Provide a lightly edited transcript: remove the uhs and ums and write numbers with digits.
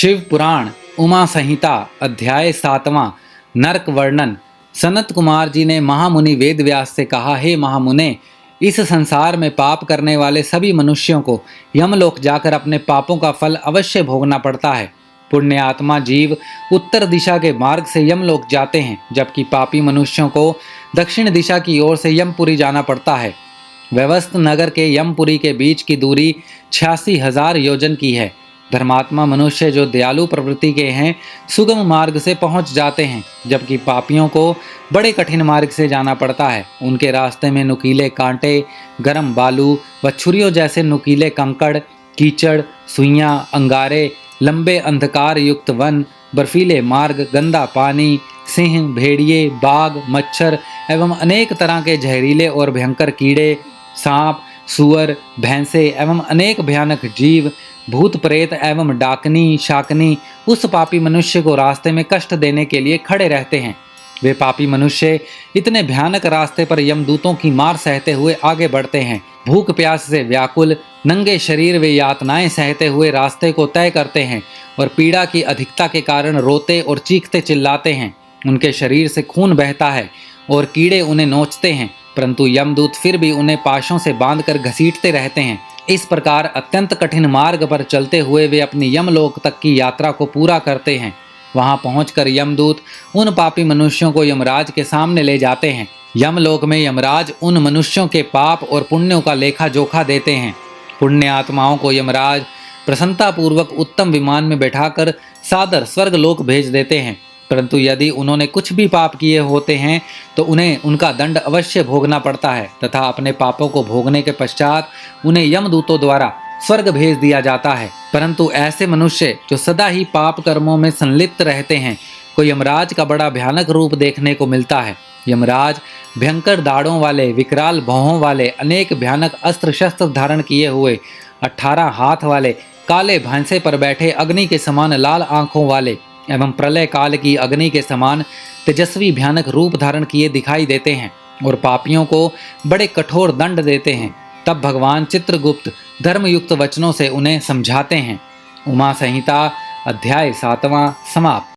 शिव पुराण उमा संहिता अध्याय 7वां नरक वर्णन। सनत कुमार जी ने महामुनि वेद व्यास से कहा, हे महामुने, इस संसार में पाप करने वाले सभी मनुष्यों को यमलोक जाकर अपने पापों का फल अवश्य भोगना पड़ता है। पुण्य आत्मा जीव उत्तर दिशा के मार्ग से यमलोक जाते हैं, जबकि पापी मनुष्यों को दक्षिण दिशा की ओर से यमपुरी जाना पड़ता है। व्यवस्थ नगर के यमपुरी के बीच की दूरी 86,000 योजन की है। धर्मात्मा मनुष्य जो दयालु प्रवृत्ति के हैं सुगम मार्ग से पहुंच जाते हैं, जबकि पापियों को बड़े कठिन मार्ग से जाना पड़ता है। उनके रास्ते में नुकीले कांटे, गर्म बालू व छुरियों जैसे नुकीले कंकड़, कीचड़, सुइयां, अंगारे, लंबे अंधकार युक्त वन, बर्फीले मार्ग, गंदा पानी, सिंह, भेड़िए, बाघ, मच्छर एवं अनेक तरह के जहरीले और भयंकर कीड़े, सांप, सुअर, भैंसे एवं अनेक भयानक जीव, भूत प्रेत एवं डाकनी शाकनी उस पापी मनुष्य को रास्ते में कष्ट देने के लिए खड़े रहते हैं। वे पापी मनुष्य इतने भयानक रास्ते पर यमदूतों की मार सहते हुए आगे बढ़ते हैं। भूख प्यास से व्याकुल नंगे शरीर वे यातनाएं सहते हुए रास्ते को तय करते हैं और पीड़ा की अधिकता के कारण रोते और चीखते चिल्लाते हैं। उनके शरीर से खून बहता है और कीड़े उन्हें नोचते हैं, परंतु यमदूत फिर भी उन्हें पाशों से बांधकर घसीटते रहते हैं। इस प्रकार अत्यंत कठिन मार्ग पर चलते हुए वे अपनी यमलोक तक की यात्रा को पूरा करते हैं। वहां पहुंचकर यमदूत उन पापी मनुष्यों को यमराज के सामने ले जाते हैं। यमलोक में यमराज उन मनुष्यों के पाप और पुण्यों का लेखा जोखा देते हैं। पुण्य आत्माओं को यमराज प्रसन्नतापूर्वक उत्तम विमान में बैठाकर सादर स्वर्गलोक भेज देते हैं, परंतु यदि उन्होंने कुछ भी पाप किए होते हैं तो उन्हें उनका दंड अवश्य भोगना पड़ता है तथा अपने पापों को भोगने के पश्चात उन्हें यमदूतों द्वारा स्वर्ग भेज दिया जाता है। परंतु ऐसे मनुष्य जो सदा ही पाप कर्मों में संलिप्त रहते हैं को यमराज का बड़ा भयानक रूप देखने को मिलता है। यमराज भयंकर दाढ़ों वाले, विकराल भौहों वाले, अनेक भयानक अस्त्र शस्त्र धारण किए हुए, 18 हाथ वाले, काले भैंसे पर बैठे, अग्नि के समान लाल आंखों वाले एवं प्रलय काल की अग्नि के समान तेजस्वी भयानक रूप धारण किए दिखाई देते हैं और पापियों को बड़े कठोर दंड देते हैं। तब भगवान चित्रगुप्त धर्मयुक्त वचनों से उन्हें समझाते हैं। उमा संहिता अध्याय 7वां समाप्त।